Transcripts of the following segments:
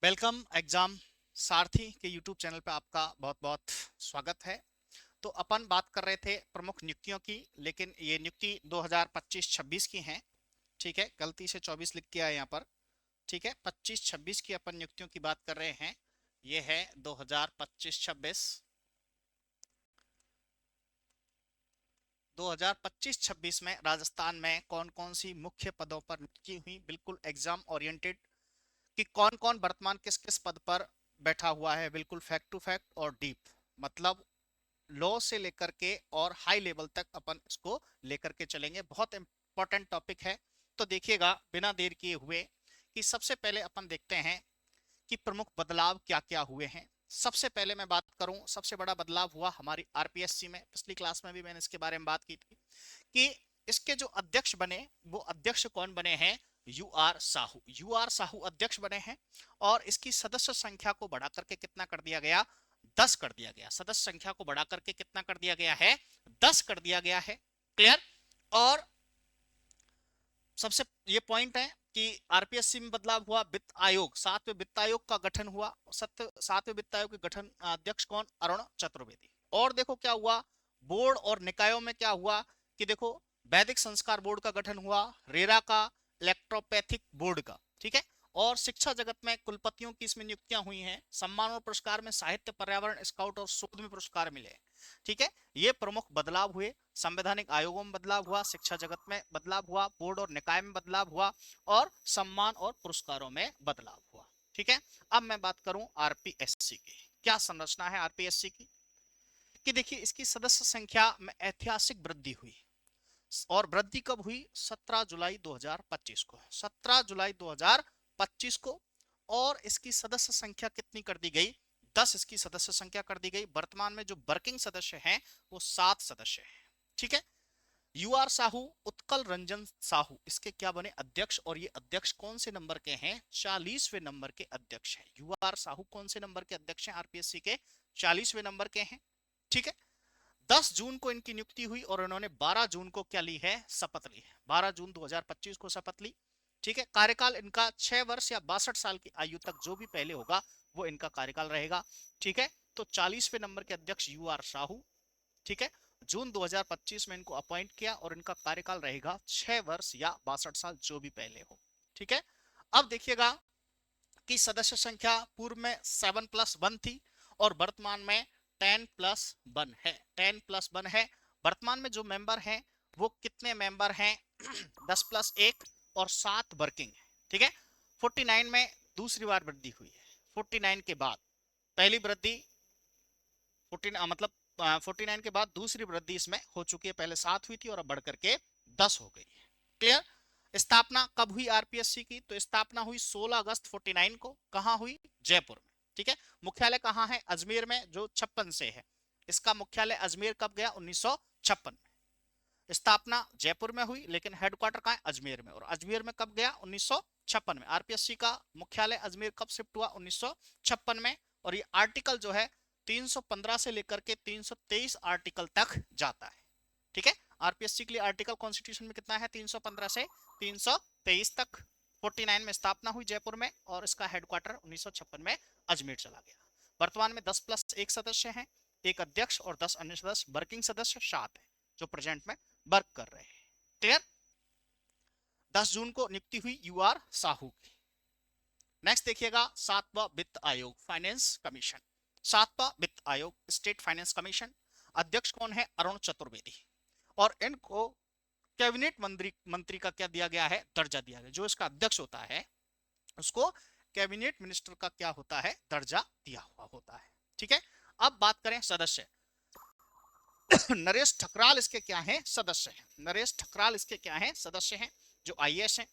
Welcome exam सारथी के YouTube channel पे आपका बहुत बहुत स्वागत है। तो अपन बात कर रहे थे प्रमुख नियुक्तियों की, लेकिन ये नियुक्ति 2025-26 की हैं। ठीक है, गलती से 24 लिख के आया यहाँ पर। ठीक है, 25-26 की अपन नियुक्तियों की बात कर रहे हैं। ये है 2025-26। 2025-26 में राजस्थान में कौन कौन सी मुख्य पदों पर नियुक्ति हुई, बिल्कुल एग्जाम ओरिएंटेड, कि कौन कौन वर्तमान किस किस पद पर बैठा हुआ है, बिल्कुल फैक्ट टू फैक्ट और डीप। मतलब लो से लेकर के और हाई लेवल तक अपन इसको लेकर के चलेंगे। बहुत इंपॉर्टेंट टॉपिक है। तो देखिएगा बिना देर किए हुए कि सबसे पहले अपन देखते हैं कि प्रमुख बदलाव क्या क्या हुए हैं। सबसे पहले मैं बात करूं, सबसे बड़ा बदलाव हुआ हमारी आरपीएससी में। पिछली क्लास में भी मैंने इसके बारे में बात की थी कि इसके जो अध्यक्ष बने, वो अध्यक्ष कौन बने हैं? U R Sahu. U R Sahu अध्यक्ष बने हैं और इसकी सदस्य संख्या को बढ़ा करके कितना कर दिया गया? 10 कर दिया गया। सदस्य संख्या को बढ़ा करके कितना कर दिया गया है? 10 कर दिया गया है। क्लियर? और सबसे ये पॉइंट है कि आरपीएससी में बदलाव हुआ। वित्त आयोग, सातवें वित्त आयोग का गठन हुआ। सातवें वित्त आयोग के गठन अध्यक्ष कौन? अरुण चतुर्वेदी। और देखो क्या हुआ बोर्ड और निकायों में, क्या हुआ कि देखो वैदिक संस्कार बोर्ड का गठन हुआ, रेरा का, इलेक्ट्रोपैथिक बोर्ड का। ठीक है। और शिक्षा जगत में कुलपतियों की इसमें नियुक्तियां हुई हैं। सम्मान और पुरस्कार में साहित्य, पर्यावरण, स्काउट और शोध में पुरस्कार मिले। ठीक है, ये प्रमुख बदलाव हुए। संवैधानिक आयोगों में बदलाव हुआ, शिक्षा जगत में बदलाव हुआ, बोर्ड और निकाय में बदलाव हुआ और सम्मान और पुरस्कारों में बदलाव हुआ। ठीक है। अब मैं बात करूं आरपीएससी की, क्या संरचना है आरपीएससी की। कि देखिए इसकी सदस्य संख्या में ऐतिहासिक वृद्धि हुई। और वृद्धि कब हुई? 17 जुलाई 2025 को। 17 जुलाई 2025 को। और इसकी सदस्य संख्या कितनी कर दी गई? 10 इसकी सदस्य संख्या कर दी गई। वर्तमान में जो वर्किंग सदस्य हैं वो 7 सदस्य हैं। ठीक है। यू आर साहू, उत्कल रंजन साहू इसके क्या बने? अध्यक्ष। और ये अध्यक्ष कौन से नंबर के हैं? 40वें नंबर के अध्यक्ष हैं। यू आर साहू कौन से नंबर के अध्यक्ष हैं? आरपीएससी के 40वें नंबर के हैं। ठीक है। 10 जून को इनकी नियुक्ति हुई और इन्होंने 12 जून को क्या ली है? शपथ ली है। 12 जून 2025 को शपथ ली। ठीक है। कार्यकाल इनका 6 वर्ष या 62 साल की आयु तक जो भी पहले होगा वो इनका कार्यकाल रहेगा। ठीक है। तो 40वें नंबर के अध्यक्ष यू आर साहू। ठीक है। जून 2025 में इनको अपॉइंट किया और इनका कार्यकाल रहेगा 6 वर्ष या 62 साल जो भी पहले हो। ठीक है। अब देखिएगा की सदस्य संख्या पूर्व में 7+1 थी और वर्तमान में 10+1 है। 10+1 है। वर्तमान में जो मेंबर हैं वो कितने मेंबर हैं? 10+1 और 7 वर्किंग है। ठीक है। 49 में दूसरी बार वृद्धि हुई है। 49 के बाद पहली वृद्धि 49 मतलब 49 के बाद दूसरी वृद्धि इसमें हो चुकी है। पहले 7 हुई थी और अब बढ़ करके 10 हो गई है। क्लियर? स्थापना कब हुई आरपीएससी की? तो स्थापना हुई 16 अगस्त 49 को। कहां हुई? जयपुर में। ठीक है। मुख्यालय कहां है? अजमेर में, जो 56 से है। इसका मुख्यालय अजमेर कब गया? 1956 में। स्थापना जयपुर में हुई लेकिन हेडक्वार्टर कहां है? अजमेर में। और अजमेर में कब गया? 1956 में। आरपीएससी का मुख्यालय अजमेर कब शिफ्ट हुआ? 1956 में। और ये आर्टिकल जो है 315 से लेकर के 323 आर्टिकल तक जाता है। ठीक है। आरपीएससी के लिए आर्टिकल कॉन्स्टिट्यूशन में कितना है? 315 से 323 तक। 49 में स्थापना हुई जयपुर में और इसका हेडक्वार्टर 1956 में अजमेर चला गया। वर्तमान में 10+1 सदस्य हैं, एक अध्यक्ष और 10 अन्य सदस्य। वर्किंग सदस्य 7 है जो प्रेजेंट में वर्क कर रहे हैं। क्लियर? 10 जून को नियुक्ति हुई यू आर साहू की। नेक्स्ट देखिएगा 7वां वित्त आयोग, फाइनेंस कमीशन। 7वां वित्त आयोग, स्टेट फाइनेंस कमीशन। अध्यक्ष कौन है? अरुण चतुर्वेदी। और इनको कैबिनेट मंत्री का क्या दिया गया है? दर्जा दिया गया। जो इसका अध्यक्ष होता है उसको कैबिनेट मिनिस्टर का क्या होता है? दर्जा दिया हुआ होता है। ठीक है। अब बात करें सदस्य। नरेश ठकराल इसके क्या है? सदस्य हैं। नरेश ठकराल इसके क्या है? सदस्य हैं, जो आईएएस हैं।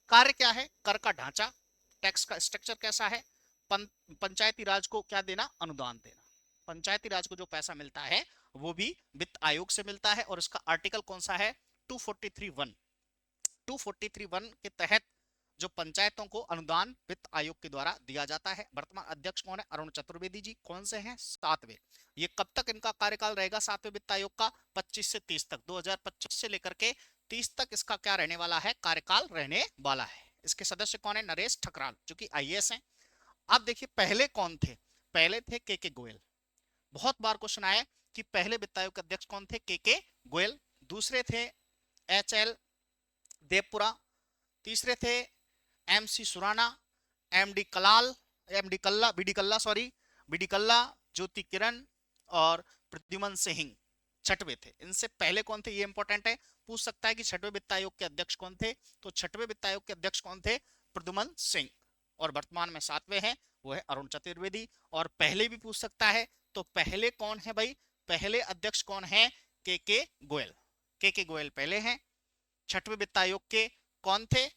कार्य क्या है? कर का ढांचा, टैक्स का स्ट्रक्चर कैसा है? पंचायती राज को क्या देना? अनुदान देना। पंचायती राज को जो पैसा मिलता है वो भी वित्त आयोग से मिलता है। और इसका आर्टिकल कौन सा है? 243(1). 243(1) के तहत जो पंचायतों को अनुदान वित्त आयोग के द्वारा दिया जाता है। वर्तमान अध्यक्ष कौन है? अरुण चतुर्वेदी जी। कौन से हैं? 7वें। ये कब तक इनका कार्यकाल रहेगा 7वें वित्त आयोग का? 25 से 30 तक। 2025 से लेकर के 30 तक इसका क्या रहने वाला है? कार्यकाल रहने वाला है। इसके सदस्य कौन है? नरेश ठकराल जो कि आईएएस हैं। अब देखिए पहले कौन थे, पहले थे के गोयल। बहुत बार क्वेश्चन आया कि पहले वित्त आयोग के अध्यक्ष कौन थे, के गोयल। दूसरे थे एच एल देवपुरा। तीसरे थे M C Surana, MD Kalal, MD Kalla, BD Kalla sorry, BD Kalla, Jyoti Kiran और प्रद्युमन सिंह छठवे थे। इनसे पहले कौन थे, ये इंपॉर्टेंट है, पूछ सकता है कि छठवें वित्त आयोग के अध्यक्ष कौन थे। तो छठवें वित्त आयोग के अध्यक्ष कौन थे, प्रद्युमन सिंह। और वर्तमान में सातवें हैं, वो है अरुण चतुर्वेदी। और पहले भी पूछ सकता है, तो पहले कौन है भाई, पहले अध्यक्ष कौन है, के गोयल। के गोयल पहले हैं। छठवें वित्त आयोग के कौन थे,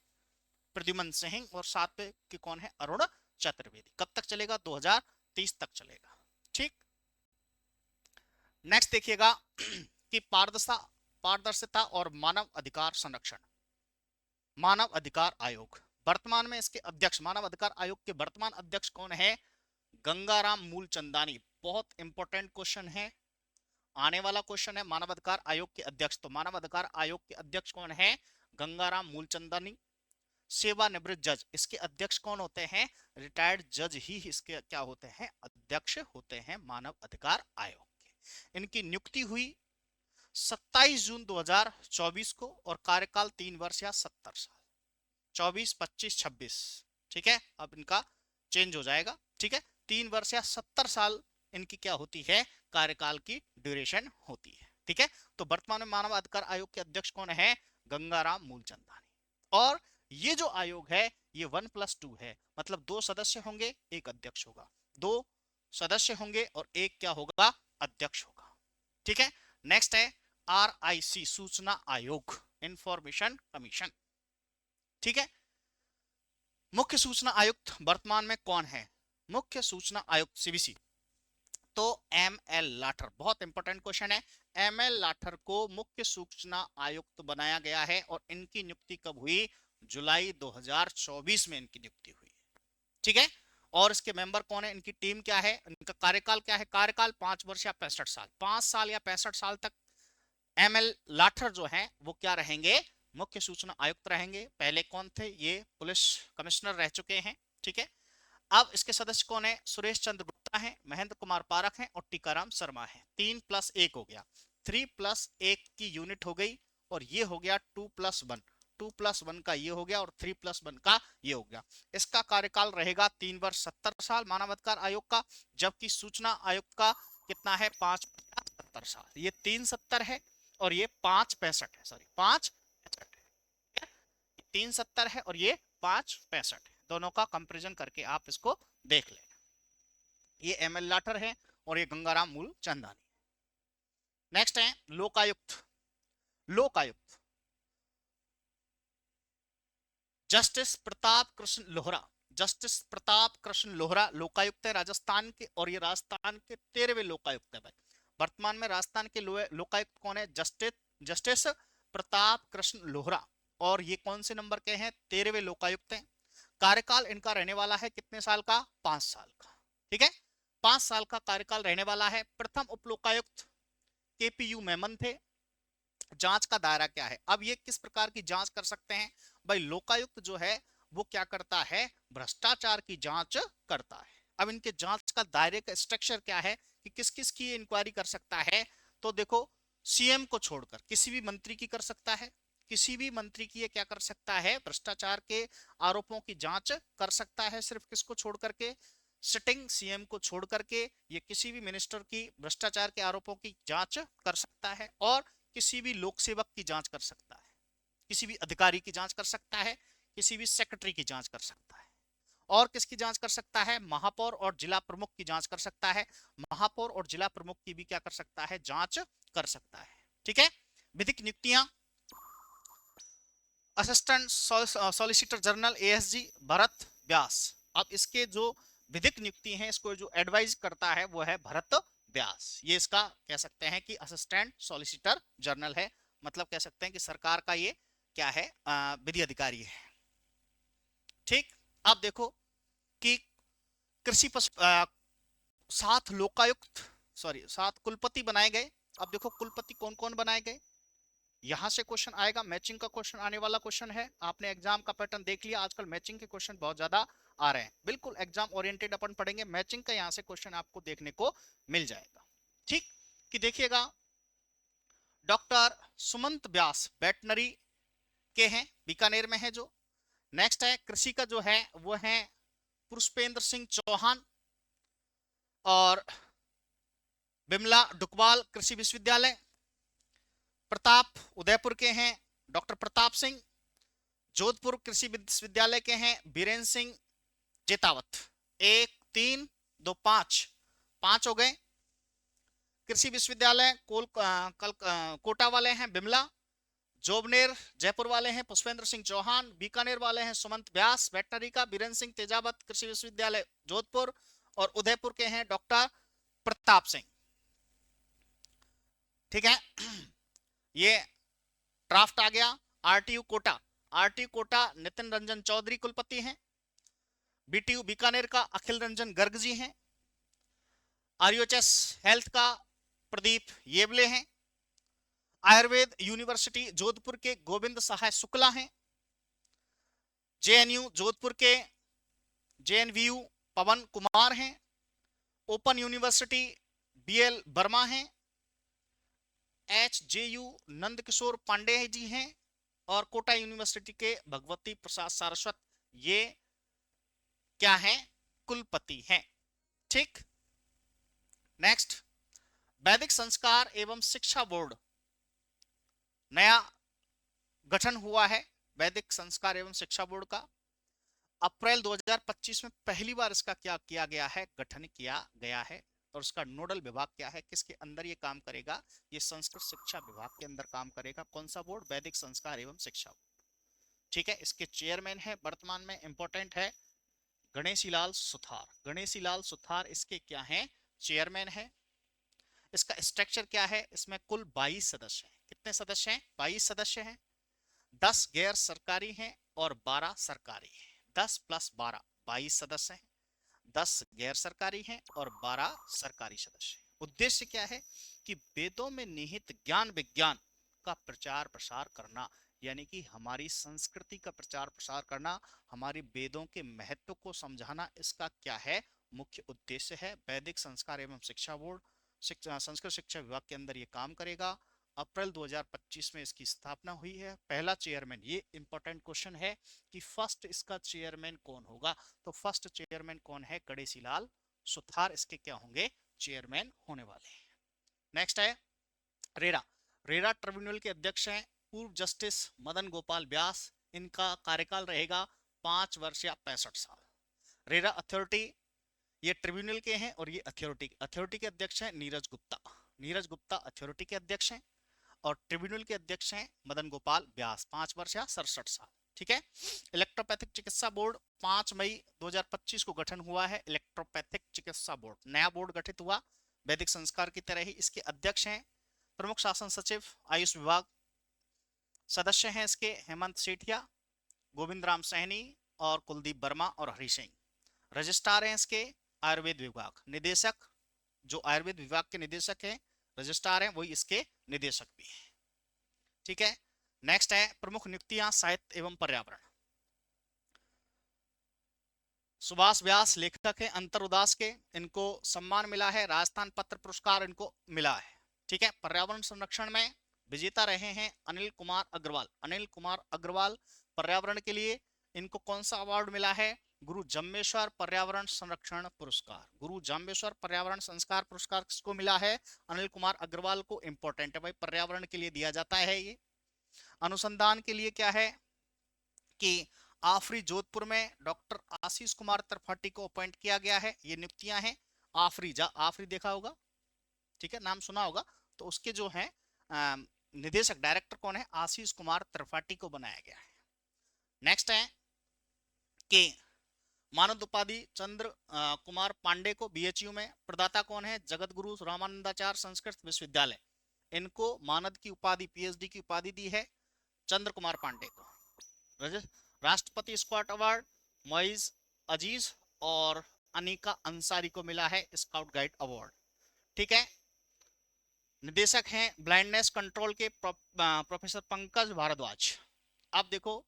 प्रद्युमन सिंह। और सातवें के कौन है, अरुण चतुर्वेदी। कब तक चलेगा, 2030 तक चलेगा। ठीक, नेक्स्ट देखिएगा कि पारदर्शिता और मानव अधिकार संरक्षण। मानव अधिकार आयोग, वर्तमान में इसके अध्यक्ष, मानव अधिकार आयोग के वर्तमान अध्यक्ष कौन है, गंगाराम मूलचंदानी। बहुत इंपॉर्टेंट क्वेश्चन है, आने वाला क्वेश्चन है, मानव अधिकार आयोग के अध्यक्ष। तो मानव अधिकार आयोग के अध्यक्ष कौन है, गंगाराम मूलचंदानी। सेवानिवृत्त जज, इसके अध्यक्ष कौन होते हैं, रिटायर्ड जज ही इसके क्या होते हैं, अध्यक्ष होते हैं मानव अधिकार आयोग के। इनकी नियुक्ति हुई 27 जून 2024 को और कार्यकाल 3 वर्ष या 70 साल, 24, 25, 26। ठीक है, अब इनका चेंज हो जाएगा। ठीक है, 3 वर्ष या 70 साल इनकी क्या होती है, कार्यकाल की ड्यूरेशन होती है। ठीक है, तो वर्तमान में मानव अधिकार आयोग के अध्यक्ष कौन है, गंगाराम मूलचंदानी। और ये जो आयोग है ये 1+2 है, मतलब 2 सदस्य होंगे, 1 अध्यक्ष होगा। 2 सदस्य होंगे और 1 क्या होगा, अध्यक्ष होगा। ठीक है, नेक्स्ट है RIC, सूचना आयोग, इंफॉर्मेशन कमीशन। ठीक है, मुख्य सूचना आयुक्त वर्तमान में कौन है, मुख्य सूचना आयुक्त CBC, तो ML लाठर। बहुत इंपॉर्टेंट क्वेश्चन है, ML लाठर को मुख्य सूचना आयुक्त बनाया गया है। और इनकी नियुक्ति कब हुई, जुलाई 2024 में इनकी नियुक्ति हुई। ठीक है, और इसके मेंबर कौन है, इनकी टीम क्या है, इनका कार्यकाल क्या है, कार्यकाल 5 वर्ष या 65 साल, 5 साल या 65 साल तक ML लाठर जो है वो क्या रहेंगे, मुख्य सूचना आयुक्त रहेंगे। पहले कौन थे, ये पुलिस कमिश्नर रह चुके हैं। ठीक है, अब इसके सदस्य कौन है, सुरेश चंद्र गुप्ता है, महेंद्र कुमार पारख हैं और टीकाराम शर्मा है। 3+1 हो गया, 3+1 की यूनिट हो गई। और ये हो गया 2+1, 2+1 का ये हो गया और 3+1 का ये हो गया। इसका कार्यकाल रहेगा 3 वर्ष 70 साल मानव अधिकार आयोग का, जबकि सूचना आयुक्त का कितना है, 5+70 साल। ये 3+70 है और ये 5+65 है, सॉरी 5+65 है। 3+70 है और ये 5+65 है, दोनों का कंपैरिजन करके आप इसको देख लें। ये ML लाठर है और ये गंगाराम मूलचंदानी। नेक्स्ट है लोकायुक्त। लोकायुक्त जस्टिस प्रताप कृष्ण लोहरा, जस्टिस प्रताप कृष्ण लोहरा लोकायुक्त है राजस्थान के। और ये राजस्थान के 13वें लोकायुक्त है भाई। वर्तमान में राजस्थान के लोकायुक्त कौन है, जस्टिस प्रताप कृष्ण लोहरा। और ये कौन से नंबर के हैं, 13वें लोकायुक्त हैं। कार्यकाल इनका रहने वाला है कितने साल का, 5 साल का। ठीक है, 5 साल का कार्यकाल रहने वाला है। प्रथम उपलोकायुक्त KPU मेमन थे। जांच का दायरा क्या है, अब ये किस प्रकार की जांच कर सकते हैं भाई, लोकायुक्त जो है वो क्या करता है, भ्रष्टाचार की जांच करता है। अब इनके जांच का दायरे का स्ट्रक्चर क्या है कि किस किस की इंक्वायरी कर सकता है, तो देखो CM को छोड़कर किसी भी मंत्री की कर सकता है, किसी भी मंत्री की ये क्या कर सकता है, भ्रष्टाचार के आरोपों की जांच कर सकता है। सिर्फ किसको छोड़ करके, सिटिंग CM को छोड़ करके ये किसी भी मिनिस्टर की भ्रष्टाचार के आरोपों की जांच कर सकता है। और किसी भी लोक सेवक की जांच कर सकता है, किसी भी अधिकारी की जांच कर सकता है, किसी भी सेक्रेटरी की जांच कर सकता है। और किसकी जांच कर सकता है, महापौर और जिला प्रमुख की जांच कर सकता है। महापौर और जिला प्रमुख की भी क्या कर सकता है, जांच कर सकता है। ठीक है, विधिक नियुक्तियां, assistant solicitor general ASG Bharat Vyas. अब इसके जो विधिक नियुक्ति है, इसको जो एडवाइज करता है वो है भरत व्यास। ये इसका कह सकते हैं कि असिस्टेंट सॉलिसिटर जनरल है, मतलब कह सकते हैं कि सरकार का ये क्या है, विधि अधिकारी है। ठीक, अब देखो कि कृषि 7 लोकायुक्त, सॉरी 7 कुलपति बनाए गए। अब देखो कुलपति कौन कौन बनाए गए, यहां से क्वेश्चन आएगा, मैचिंग का क्वेश्चन आने वाला क्वेश्चन है। आपने एग्जाम का पैटर्न देख लिया, आजकल मैचिंग के क्वेश्चन बहुत ज्यादा आ रहे हैं। बिल्कुल एग्जाम ओरिएंटेड अपन पढ़ेंगे, मैचिंग का यहाँ से क्वेश्चन आपको देखने को मिल जाएगा। ठीक, कि देखिएगा डॉक्टर सुमंत व्यास वेटनरी के हैं, बीकानेर में है जो। नेक्स्ट है कृषि का जो है वो है पुष्पेंद्र सिंह चौहान और बिमला डुकवाल कृषि विश्वविद्यालय। प्रताप उदयपुर के हैं डॉक्टर प्रताप सिंह। जोधपुर कृषि विश्वविद्यालय के हैं बीरेन्द्र सिंह जेतावत। 1 3 2 5 5 हो गए। कृषि विश्वविद्यालय कोटा वाले हैं बिमला। जोबनेर जयपुर वाले हैं पुष्पेंद्र सिंह चौहान। बीकानेर वाले हैं सुमंत व्यास वेटनरी का बीरेन्द्र सिंह तेजावत कृषि विश्वविद्यालय जोधपुर। और उदयपुर के हैं डॉक्टर प्रताप सिंह। ठीक है, ये ड्राफ्ट आ गया। आरटीयू कोटा, आरटीयू कोटा नितिन रंजन चौधरी कुलपति हैं। बीटीयू बीकानेर का अखिल रंजन गर्ग जी हैं। आरयूएचएस हेल्थ का प्रदीप येवले हैं। आयुर्वेद यूनिवर्सिटी जोधपुर के गोविंद सहाय शुक्ला हैं। जेएनयू जोधपुर के जेएनवीयू पवन कुमार हैं। ओपन यूनिवर्सिटी बीएल वर्मा हैं। एचजेयू नंदकिशोर पांडे जी हैं। और कोटा यूनिवर्सिटी के भगवती प्रसाद सारस्वत ये क्या है, कुलपति हैं। ठीक, नेक्स्ट वैदिक संस्कार एवं शिक्षा बोर्ड नया गठन हुआ है। वैदिक संस्कार एवं शिक्षा बोर्ड का अप्रैल 2025 में पहली बार इसका क्या किया गया है, गठन किया गया है। और उसका नोडल विभाग क्या है, किसके अंदर ये काम करेगा, ये संस्कृत शिक्षा विभाग के अंदर काम करेगा। कौन सा बोर्ड, वैदिक संस्कार एवं शिक्षा बोर्ड। ठीक है, इसके चेयरमैन है वर्तमान में, इंपॉर्टेंट है, गणेशीलाल सुथार। गणेशीलाल सुथार इसके क्या है, चेयरमैन है। इसका स्ट्रक्चर क्या है, इसमें कुल 22 सदस्य हैं। कितने सदस्य हैं, 22 सदस्य हैं। 10 गैर सरकारी हैं और 12 सरकारी हैं। 10 + 12 22 सदस्य हैं। 10 गैर सरकारी हैं और 12 सरकारी सदस्य हैं। उद्देश्य क्या है कि वेदों में निहित ज्ञान विज्ञान का प्रचार प्रसार करना, यानी कि हमारी संस्कृति का प्रचार प्रसार करना, हमारी वेदों के महत्व को समझाना, इसका क्या है, मुख्य उद्देश्य है। वैदिक संस्कार एवं शिक्षा बोर्ड संस्कृत शिक्षा विभाग के अंदर ये काम करेगा। अप्रैल 2025 में इसकी स्थापना हुई है। पहला चेयरमैन, ये इंपॉर्टेंट क्वेश्चन है कि फर्स्ट इसका चेयरमैन कौन होगा, तो फर्स्ट चेयरमैन कौन है, गणेशीलाल सुथार इसके क्या होंगे, चेयरमैन होने वाले हैं। नेक्स्ट है रेरा। रेरा ट्रिब्यूनल के अध्यक्ष हैं पूर्व जस्टिस मदन गोपाल व्यास। इनका कार्यकाल रहेगा 5 वर्ष या 65 साल। रेरा अथॉरिटी ये ट्रिब्यूनल के हैं और ये अथॉरिटी के अध्यक्ष हैं नीरज गुप्ता। नीरज गुप्ता अथॉरिटी के अध्यक्ष हैं और ट्रिब्यूनल के अध्यक्ष हैं मदन गोपाल व्यास। 5 वर्ष या 67 साल। ठीक है, इलेक्ट्रोपैथिक चिकित्सा बोर्ड 5 मई 2025 को गठन हुआ है। इलेक्ट्रोपैथिक चिकित्सा बोर्ड नया बोर्ड गठित हुआ, वैदिक संस्कार की तरह ही। इसके अध्यक्ष हैं प्रमुख शासन सचिव आयुष विभाग। सदस्य हैं इसके हेमंत सेठिया, गोविंद राम सैनी और कुलदीप वर्मा और हरि सिंह। रजिस्ट्रार हैं इसके आयुर्वेद विभाग। निदेशक जो आयुर्वेद विभाग के निदेशक हैं, रजिस्ट्रार हैं, वही इसके निदेशक भी हैं। ठीक है, नेक्स्ट है प्रमुख नियुक्तियां साहित्य एवं पर्यावरण। सुभाष व्यास लेखक है अंतर उदास के, इनको सम्मान मिला है, राजस्थान पत्र पुरस्कार इनको मिला है। ठीक है, पर्यावरण संरक्षण में विजेता रहे हैं अनिल कुमार अग्रवाल। अनिल कुमार अग्रवाल पर्यावरण के लिए इनको कौन सा अवार्ड मिला है, गुरु जम्बेश्वर पर्यावरण संरक्षण पुरस्कार। गुरु जम्बेश्वर पर्यावरण संस्कार पुरस्कार किसको मिला है, अनिल कुमार अग्रवाल को। इंपॉर्टेंट है भाई, पर्यावरण के लिए दिया जाता है ये। अनुसंधान के लिए क्या है कि आफरी जोधपुर में डॉक्टर आशीष कुमार त्रिपाठी को अपॉइंट किया गया है। ये नियुक्तियां हैं। आफरी देखा होगा, ठीक है, नाम सुना होगा। तो उसके जो है निदेशक डायरेक्टर कौन है, आशीष कुमार त्रिपाठी को बनाया गया है। नेक्स्ट है कि मानद उपाधि चंद्र कुमार पांडे को बीएचयू में। प्रदाता कौन है, जगत गुरु रामानंदाचार्य संस्कृत विश्वविद्यालय। इनको मानद की उपाधि, पीएचडी की उपाधि दी है चंद्र कुमार पांडे को। राष्ट्रपति स्क्वाड अवार्ड मोइज अजीज और अनिका अंसारी को मिला है स्काउट गाइड अवार्ड। ठीक है, निदेशक हैं ब्लाइंडनेस कंट्रोल के प्रोफेसर पंकज भारद्वाज। अब देखो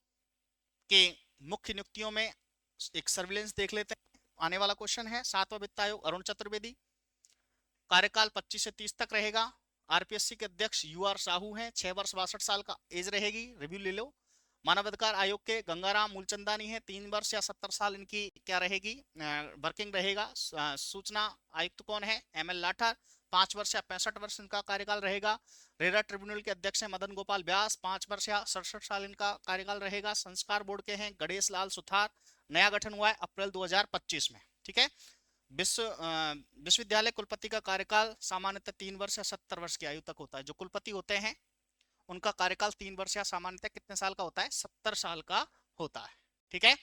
कि मुख्य नियुक्तियों में एक सर्विलेंस देख लेते हैं। आने वाला क्वेश्चन है 7वां वित्त आयोग, अरुण चतुर्वेदी, कार्यकाल 25 से 30 तक रहेगा। आरपीएससी के अध्यक्ष यूआर साहू हैं, 6 वर्ष 62 साल का एज रहेगी, रिव्यू ले लो। मानवाधिकार आयोग के गंगाराम मूलचंदानी है, 3 वर्ष या 70 साल इनकी क्या रहेगी, वर्किंग रहेगा। सूचना आयुक्त कौन है, एमएल लाठर, 5 वर्ष या 65 वर्ष इनका कार्यकाल रहेगा। रेरा ट्रिब्यूनल के अध्यक्ष हैं मदन गोपाल व्यास, 5 वर्ष या 67 साल इनका कार्यकाल रहेगा। संस्कार बोर्ड के हैं गणेश लाल सुथार, नया गठन हुआ है अप्रैल 2025 में, ठीक है। विश्वविद्यालय कुलपति का कार्यकाल सामान्यतः 3 वर्ष या 70 वर्ष की आयु तक होता है। जो कुलपति होते हैं उनका कार्यकाल 3 वर्ष या सामान्यतः कितने साल का होता है, 70 साल का होता है, ठीक है।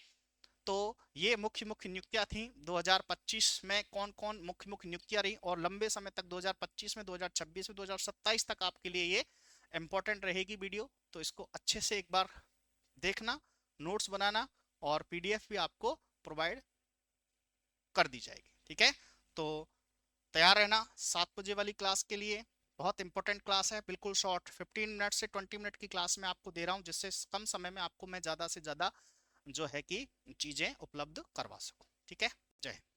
तो ये मुख्य मुख्य नियुक्तियां थी 2025 में, कौन कौन मुख्य मुख्य नियुक्तियां रही, और लंबे समय तक 2025 में, 2026 में, 2027 तक आपके लिए ये इंपॉर्टेंट रहेगी वीडियो। तो इसको अच्छे से एक बार देखना, नोट्स बनाना, और पीडीएफ भी आपको प्रोवाइड कर दी जाएगी, ठीक है। तो तैयार रहना 7 बजे वाली क्लास के लिए, बहुत इंपॉर्टेंट क्लास है, बिल्कुल शॉर्ट 15 मिनट से 20 मिनट की क्लास में आपको दे रहा हूं, जिससे कम समय में आपको मैं ज्यादा से ज्यादा जो है कि चीजें उपलब्ध करवा सकूं, ठीक है। जय हिंद।